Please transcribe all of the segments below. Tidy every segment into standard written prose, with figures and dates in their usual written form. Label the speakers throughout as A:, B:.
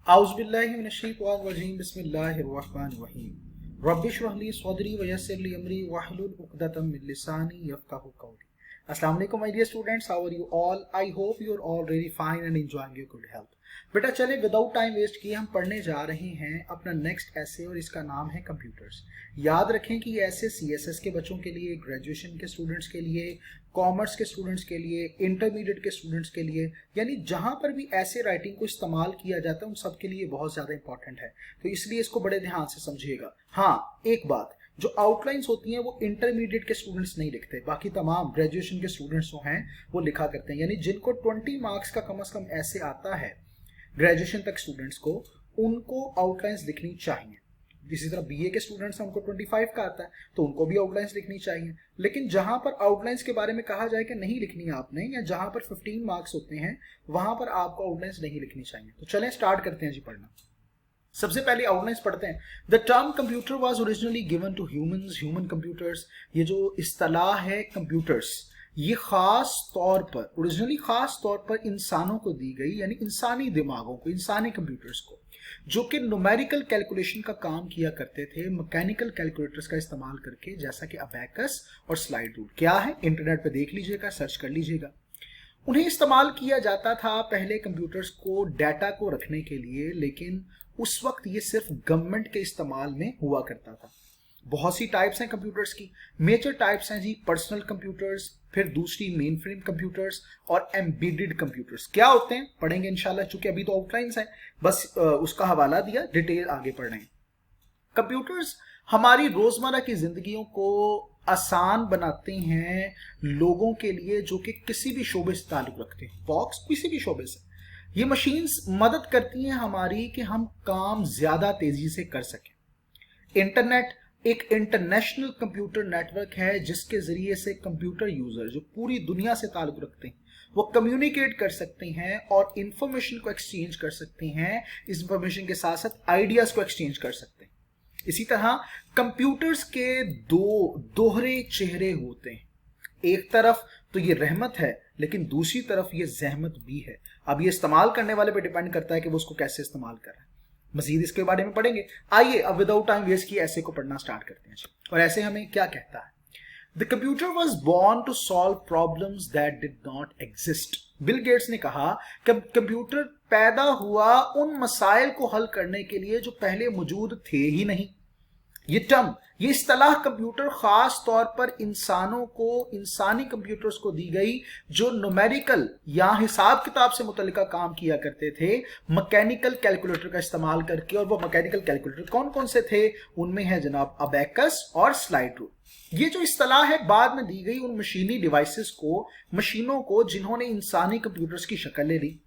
A: औज़ुबिल्लाहि मिनश्शैतानिर्रजीम बिस्मिल्लाहिर्रहमानिर्रहीम रब्बिश्रह ली सदरी वयस्सिर ली अमरी वहलुल उक़दतम मिन लिसानी यफ़क़हू क़ौली। अस्सलाम वालेकुम my dear students, how are you all? I hope you are all really fine and enjoying your good health. बेटा चले विदाउट टाइम वेस्ट किए हम पढ़ने जा रहे हैं अपना नेक्स्ट ऐसे और इसका नाम है कंप्यूटर्स। याद रखें कि ये ऐसे सीएसएस के बच्चों के लिए, ग्रेजुएशन के स्टूडेंट्स के लिए, कॉमर्स के स्टूडेंट्स के लिए, इंटरमीडिएट के स्टूडेंट्स के लिए, यानी जहां पर भी ऐसे राइटिंग को इस्तेमाल किया जाता है उन सब के लिए बहुत ज़्यादा इंपॉर्टेंट है, तो इसलिए इसको बड़े ध्यान से समझिएगा। हाँ, एक बात, जो आउटलाइंस होती हैं वो इंटरमीडिएट के स्टूडेंट्स नहीं लिखते, बाकी तमाम ग्रेजुएशन के स्टूडेंट्स जो हैं वो लिखा करते हैं। यानी जिनको 20 मार्क्स का कम से कम ऐसे आता है ग्रेजुएशन तक स्टूडेंट्स को, उनको आउटलाइंस लिखनी चाहिए। इसी तरह बीए के स्टूडेंट्स हैं, उनको 25 का आता है तो उनको भी आउटलाइंस लिखनी चाहिए। लेकिन जहां पर आउटलाइंस के बारे में कहा जाए कि नहीं लिखनी है आपने, या जहां पर 15 मार्क्स होते हैं वहां पर आपको आउटलाइंस नहीं लिखनी चाहिए। तो चलें स्टार्ट करते हैं जी पढ़ना। सबसे पहले आउटलाइंस पढ़ते हैं। The term computer was originally given to humans, human computers. ये जो इस्तेलाह है कंप्यूटर्स, ये खास तौर पर, ओरिजिनली खास तौर पर इंसानों को दी गई, यानी इंसानी दिमागों को, इंसानी कंप्यूटर्स को, जो कि न्यूमेरिकल कैलकुलेशन का काम किया करते थे मैकेनिकल कैलकुलेटर्स का इस्तेमाल करके, जैसा कि अबैकस और स्लाइड रूल। क्या है, इंटरनेट पे देख लीजिएगा, सर्च कर लीजिएगा। उन्हें इस्तेमाल किया जाता था पहले कंप्यूटर्स को डाटा को रखने के लिए, लेकिन उस वक्त ये सिर्फ गवर्नमेंट के इस्तेमाल में हुआ करता था। बहुत सी टाइप्स हैं कंप्यूटर्स की। मेजर टाइप्स हैं जी पर्सनल कंप्यूटर्स, फिर दूसरी मेन फ्रेम कंप्यूटर्स और एम्बेडेड कंप्यूटर्स। क्या होते हैं पढ़ेंगे इंशाल्लाह, चूंकि अभी तो आउटलाइंस है, बस उसका हवाला दिया, डिटेल आगे पढ़ रहे हैं। कंप्यूटर्स हमारी रोजमर्रा की जिंदगियों को आसान बनाते हैं लोगों के लिए जो कि किसी भी शोबे से ताल्लुक रखते हैं, बॉक्स किसी भी शोबे से। ये मशीन्स मदद करती हैं हमारी कि हम काम ज्यादा तेजी से कर सकें। इंटरनेट एक इंटरनेशनल कंप्यूटर नेटवर्क है जिसके जरिए से कंप्यूटर यूजर जो पूरी दुनिया से ताल्लुक रखते हैं वो कम्युनिकेट कर सकते हैं और इंफॉर्मेशन को एक्सचेंज कर सकते हैं। इस इंफॉर्मेशन के साथ साथ आइडियाज को एक्सचेंज कर सकते हैं। इसी तरह कंप्यूटर्स के दोहरे चेहरे होते हैं। एक तरफ तो ये रहमत है, लेकिन दूसरी तरफ ये जहमत भी है। अब ये इस्तेमाल करने वाले पे डिपेंड करता है कि वो उसको कैसे इस्तेमाल कर रहा है। मजीद इसके बारे में पढ़ेंगे। आइए अब विदाउट टाइम वेस्ट किए ऐसे को पढ़ना स्टार्ट करते हैं। और ऐसे हमें क्या कहता है? The computer was born to solve problems that did not exist. Bill Gates ने कहा कि कंप्यूटर पैदा हुआ उन मसाइल को हल करने के लिए जो पहले मौजूद थे ही नहीं। ये टर्म, ये इस्तेलाह कंप्यूटर खास तौर पर इंसानों को, इंसानी कंप्यूटर्स को दी गई जो न्यूमेरिकल या हिसाब किताब से मुतल्लिका काम किया करते थे मैकेनिकल कैलकुलेटर का इस्तेमाल करके। और वो मैकेनिकल कैलकुलेटर कौन कौन से थे? उनमें है जनाब अबैकस और स्लाइड रूल। ये जो इस्तेलाह है बाद में दी गई उन मशीनी डिवाइसेस को, मशीनों को जिन्होंने इंसानी कंप्यूटर्स की शक्ल ले ली।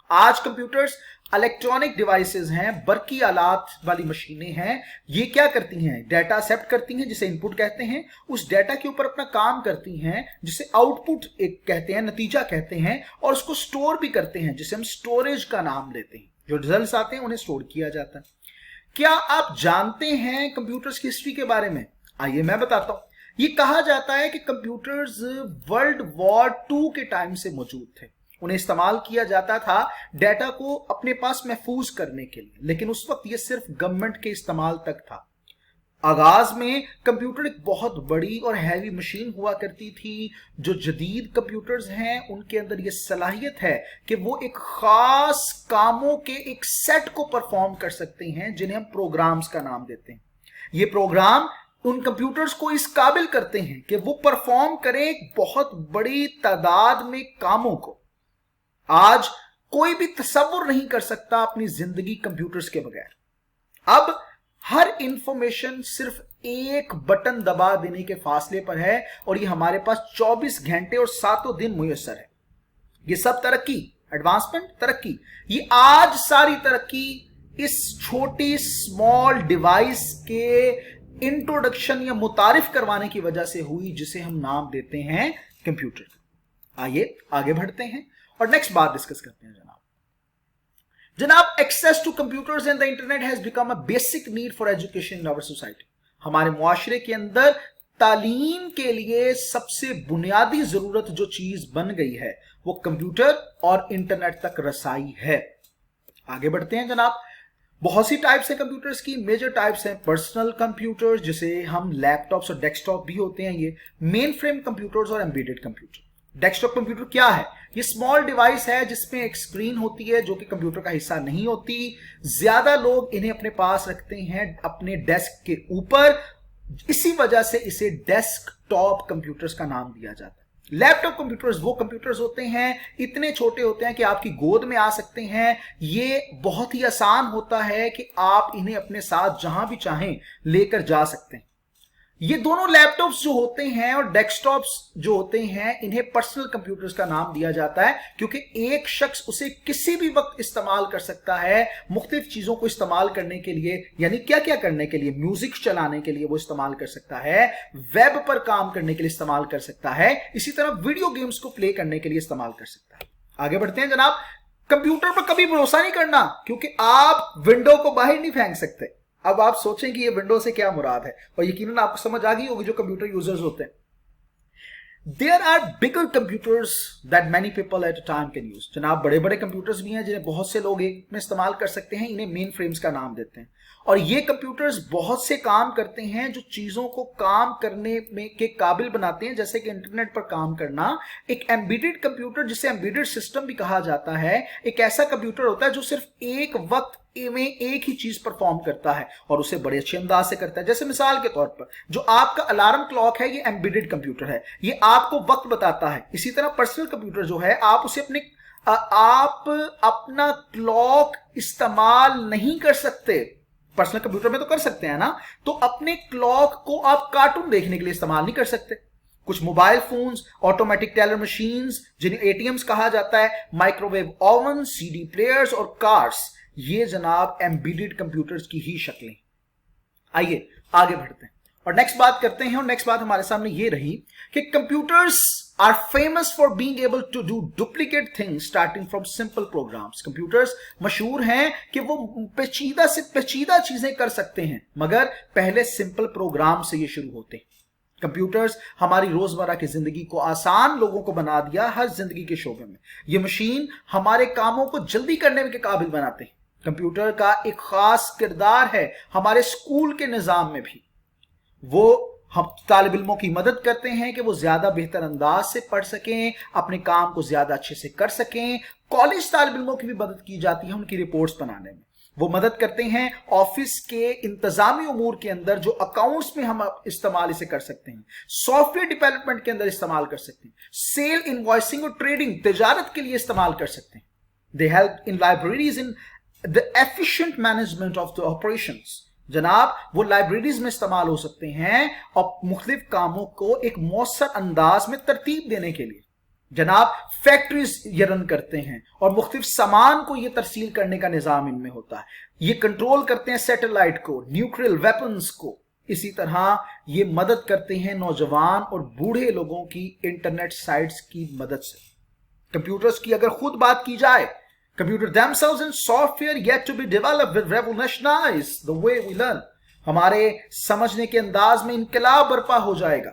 A: आज कंप्यूटर्स इलेक्ट्रॉनिक डिवाइसेस हैं, बरकी आलात वाली मशीनें हैं। ये क्या करती हैं? डाटा एक्सेप्ट करती हैं जिसे इनपुट कहते हैं, उस डाटा के ऊपर अपना काम करती हैं जिसे आउटपुट एक कहते हैं, नतीजा कहते हैं, और उसको स्टोर भी करते हैं जिसे हम स्टोरेज का नाम लेते हैं। जो रिजल्ट्स आते हैं उन्हें स्टोर किया जाता है। क्या आप जानते हैं कंप्यूटर्स की हिस्ट्री के बारे में? आइए मैं बताता हूं। ये कहा जाता है कि कंप्यूटर्स वर्ल्ड वॉर 2 के टाइम से मौजूद थे। उन्हें इस्तेमाल किया जाता था डाटा को अपने पास महफूज करने के लिए, लेकिन उस वक्त ये सिर्फ गवर्नमेंट के इस्तेमाल तक था। आगाज में कंप्यूटर एक बहुत बड़ी और हैवी मशीन हुआ करती थी। जो जदीद कंप्यूटर्स हैं उनके अंदर ये सलाहियत है कि वो एक खास कामों के एक सेट को परफॉर्म कर सकते हैं जिन्हें हम प्रोग्राम्स का नाम देते हैं। ये प्रोग्राम उन कंप्यूटर्स को इस काबिल करते हैं कि वो परफॉर्म करें एक बहुत बड़ी तादाद में कामों को। आज कोई भी तसव्वुर नहीं कर सकता अपनी जिंदगी कंप्यूटर्स के बगैर। अब हर इंफॉर्मेशन सिर्फ एक बटन दबा देने के फासले पर है और ये हमारे पास 24 घंटे और 7 दिन मुयस्सर है। ये सब तरक्की, एडवांसमेंट, तरक्की, ये आज सारी तरक्की इस छोटी स्मॉल डिवाइस के इंट्रोडक्शन या मुतारिफ करवाने की वजह से हुई जिसे हम नाम देते हैं कंप्यूटर। आइए आगे बढ़ते हैं और नेक्स्ट बात डिस्कस करते हैं जनाब access to computers and the internet has become a basic need for education in our society. हमारे मुआशरे के अंदर तालीम के लिए सबसे बुनियादी जरूरत जो चीज बन गई है वो कंप्यूटर और इंटरनेट तक रसाई है। आगे बढ़ते हैं जनाब। बहुत सी टाइप्स हैं कंप्यूटर्स की। मेजर टाइप्स हैं पर्सनल कंप्यूटर्स, जिसे हम लैपटॉप्स और डेस्कटॉप भी होते हैं ये, मेन फ्रेम कंप्यूटर्स और एम्बेडेड कंप्यूटर। डेस्कटॉप कंप्यूटर क्या है? ये स्मॉल डिवाइस है जिसमें एक स्क्रीन होती है जो कि कंप्यूटर का हिस्सा नहीं होती। ज्यादा लोग इन्हें अपने पास रखते हैं अपने डेस्क के ऊपर, इसी वजह से इसे डेस्कटॉप कंप्यूटर्स का नाम दिया जाता है। लैपटॉप कंप्यूटर्स वो कंप्यूटर्स होते हैं, इतने छोटे होते हैं कि आपकी गोद में आ सकते हैं। ये बहुत ही आसान होता है कि आप इन्हें अपने साथ जहां भी चाहें लेकर जा सकते हैं। ये दोनों लैपटॉप्स जो होते हैं और डेस्कटॉप्स जो होते हैं, इन्हें पर्सनल कंप्यूटर्स का नाम दिया जाता है क्योंकि एक शख्स उसे किसी भी वक्त इस्तेमाल कर सकता है मुख्तलिफ चीजों को इस्तेमाल करने के लिए। यानी क्या क्या करने के लिए? म्यूजिक चलाने के लिए वो इस्तेमाल कर सकता है, वेब पर काम करने के लिए इस्तेमाल कर सकता है, इसी तरह वीडियो गेम्स को प्ले करने के लिए इस्तेमाल कर सकता है। आगे बढ़ते हैं जनाब। कंप्यूटर पर कभी भरोसा नहीं करना क्योंकि आप विंडो को बाहर नहीं फेंक सकते। अब आप सोचें कि ये विंडो से क्या मुराद है, और यकीनन आपको समझ आ गई होगी जो कंप्यूटर यूजर्स होते हैं। There are bigger computers that many people at a time can use. जनाब बड़े बड़े कंप्यूटर्स भी हैं जिन्हें बहुत से लोग एक में इस्तेमाल कर सकते हैं, इन्हें मेन फ्रेम्स का नाम देते हैं। और ये कंप्यूटर्स बहुत से काम करते हैं जो चीजों को काम करने में के काबिल बनाते हैं, जैसे कि इंटरनेट पर काम करना। एक एम्बेडेड कंप्यूटर, जिसे एम्बेडेड सिस्टम भी कहा जाता है, एक ऐसा कंप्यूटर होता है जो सिर्फ एक वक्त में एक ही चीज परफॉर्म करता है और उसे बड़े अच्छे अंदाज से करता है। जैसे मिसाल के तौर पर जो आपका अलार्म क्लॉक है, ये एम्बेडेड कंप्यूटर है, ये आपको वक्त बताता है। इसी तरह पर्सनल कंप्यूटर जो है, आप उसे आप अपना क्लॉक इस्तेमाल नहीं कर सकते। पर्सनल कंप्यूटर में तो कर सकते हैं ना, तो अपने क्लॉक को आप कार्टून देखने के लिए इस्तेमाल नहीं कर सकते। कुछ mobile phones, automatic teller machines जिन्हें एटीएम्स कहा जाता है, माइक्रोवेव ओवन, सीडी प्लेयर्स और कार्स, ये जनाब एम्बेडेड कंप्यूटर्स की ही शक्लें। आइए आगे बढ़ते हैं और नेक्स्ट बात करते हैं। और नेक्स्ट बात हमारे सामने ये रही कि computers are famous for being able to do duplicate things starting from simple programs. Computers मशहूर हैं कि वो पेचीदा से पेचीदा चीजें कर सकते हैं, मगर पहले सिंपल प्रोग्राम से ये शुरू होते हैं। कंप्यूटर्स हमारी रोजमर्रा की जिंदगी को आसान लोगों को बना दिया हर जिंदगी के शोबे में। ये मशीन हमारे कामों को जल्दी करने के काबिल बनाते हैं। कंप्यूटर का एक खास किरदार है हमारे स्कूल के निजाम में भी। वो हम तालिब इल्मों की मदद करते हैं कि वो ज्यादा बेहतर अंदाज से पढ़ सकें, अपने काम को ज्यादा अच्छे से कर सकें। कॉलेज तालिब इल्मों की भी मदद की जाती है उनकी रिपोर्ट्स बनाने में। वो मदद करते हैं ऑफिस के इंतजामी उमूर के अंदर, जो अकाउंट्स में हम इस्तेमाल इसे कर सकते हैं, सॉफ्टवेयर डेवलपमेंट के अंदर इस्तेमाल कर सकते हैं, सेल, इनवॉइसिंग और ट्रेडिंग, तिजारत के लिए इस्तेमाल कर सकते हैं। They help in libraries in the efficient management of the operations. जनाब वो लाइब्रेरीज में इस्तेमाल हो सकते हैं और मुख्तलिफ कामों को एक मौसर अंदाज में तरतीब देने के लिए। जनाब फैक्ट्रीज ये रन करते हैं और मुख्तलिफ सामान को ये तरसील करने का निजाम इनमें होता है। ये कंट्रोल करते हैं सैटेलाइट को, न्यूक्लियर वेपन्स को। इसी तरह ये मदद करते हैं नौजवान और बूढ़े लोगों की इंटरनेट साइट्स की मदद से। कंप्यूटर्स की अगर खुद बात की जाए, computer themselves and software yet to be developed will revolutionize the way we learn। हमारे समझने के अंदाज में इनकलाब बर्पा हो जाएगा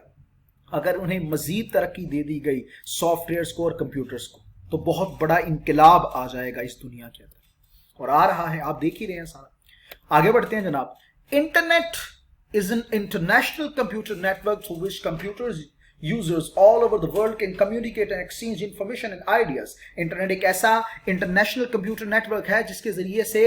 A: अगर उन्हें मजीद तरक्की दे दी गई सॉफ्टवेयर्स को और कंप्यूटर्स को, तो बहुत बड़ा इनकलाब आ जाएगा इस दुनिया के अंदर, और आ रहा है, आप देख ही रहे हैं सारा। आगे बढ़ते हैं जनाब। Internet is an international computer network through which computers users all over the world can communicate and exchange information and ideas। Internet एक ऐसा इंटरनेशनल कंप्यूटर नेटवर्क है जिसके जरिए से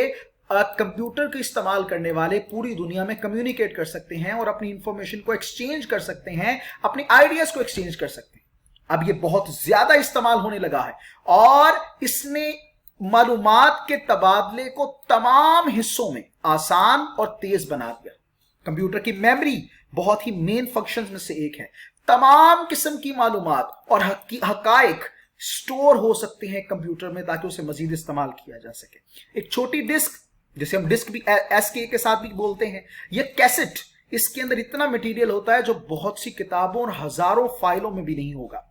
A: कंप्यूटर का इस्तेमाल करने वाले पूरी दुनिया में कम्युनिकेट कर सकते हैं और अपनी इंफॉर्मेशन को एक्सचेंज कर सकते हैं, अपनी आइडियाज को एक्सचेंज कर सकते हैं। अब ये बहुत ज्यादा इस्तेमाल होने लगा है और इसने मालूमात के तबादले को तमाम हिस्सों में आसान और तेज बना दिया। कंप्यूटर की मेमोरी बहुत ही मेन फंक्शंस में से एक है। तमाम किस्म की मालूमात और हकाइक स्टोर हो सकते हैं कंप्यूटर में ताकि उसे मजीद इस्तेमाल किया जा सके। एक छोटी डिस्क, जिसे हम डिस्क भी एसके के साथ भी बोलते हैं, यह कैसेट, इसके अंदर इतना मटेरियल होता है जो बहुत सी किताबों और हजारों फाइलों में भी नहीं होगा।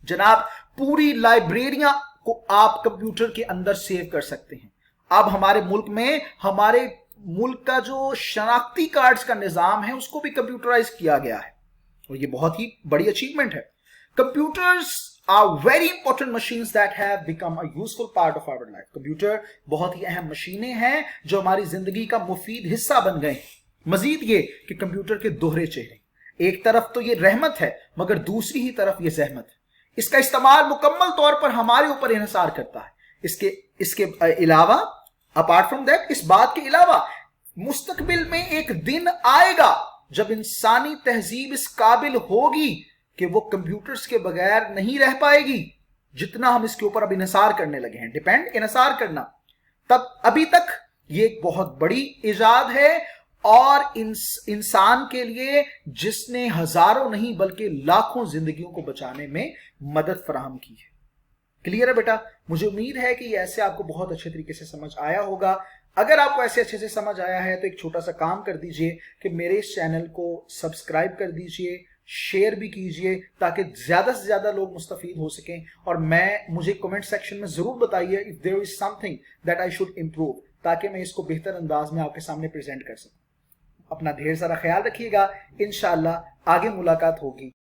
A: जनाब पूरी लाइब्रेरियां को आप कंप्यूटर के अंदर सेव कर सकते हैं। अब हमारे मुल्क में हमारे मुल्क का जो शनाख्ती कार्ड्स का निजाम है उसको भी कंप्यूटराइज किया गया है और ये बहुत ही बड़ी अचीवमेंट है। Computers are very important machines that have become a useful part of our life. Computer बहुत ही अहम मशीनें हैं जो हमारी जिंदगी का मुफीद हिस्सा बन गए हैं. मजीद ये कि कंप्यूटर के दोहरे चेहरे, एक तरफ तो ये रहमत है मगर दूसरी ही तरफ ये जहमत है. इसका इस्तेमाल मुकम्मल तौर पर हमारे ऊपर इन्हिसार करता है. इसके अलावा, अपार्ट फ्रॉम दैट, इस बात के अलावा मुस्तकबिल में एक दिन आएगा जब इंसानी तहजीब इस काबिल होगी कि वो कंप्यूटर्स के बगैर नहीं रह पाएगी. जितना हम इसके ऊपर अब इन्हिसार करने लगे हैं, डिपेंड, इन्हिसार करना, तब अभी तक ये एक बहुत बड़ी इजाद है और इंसान के लिए जिसने हजारों नहीं बल्कि लाखों जिंदगियों को बचाने में मदद फराहम की है. क्लियर है बेटा? मुझे उम्मीद है कि ऐसे आपको बहुत अच्छे तरीके से समझ आया होगा. अगर आपको ऐसे अच्छे से समझ आया है तो एक छोटा सा काम कर दीजिए कि मेरे इस चैनल को सब्सक्राइब कर दीजिए, शेयर भी कीजिए ताकि ज्यादा से ज्यादा लोग मुस्तफीद हो सकें. और मुझे कमेंट सेक्शन में जरूर बताइए if there is something that I should improve, ताकि मैं इसको बेहतर अंदाज में आपके सामने प्रेजेंट कर सकूं. अपना ढेर सारा ख्याल रखिएगा. इंशाअल्लाह आगे मुलाकात होगी.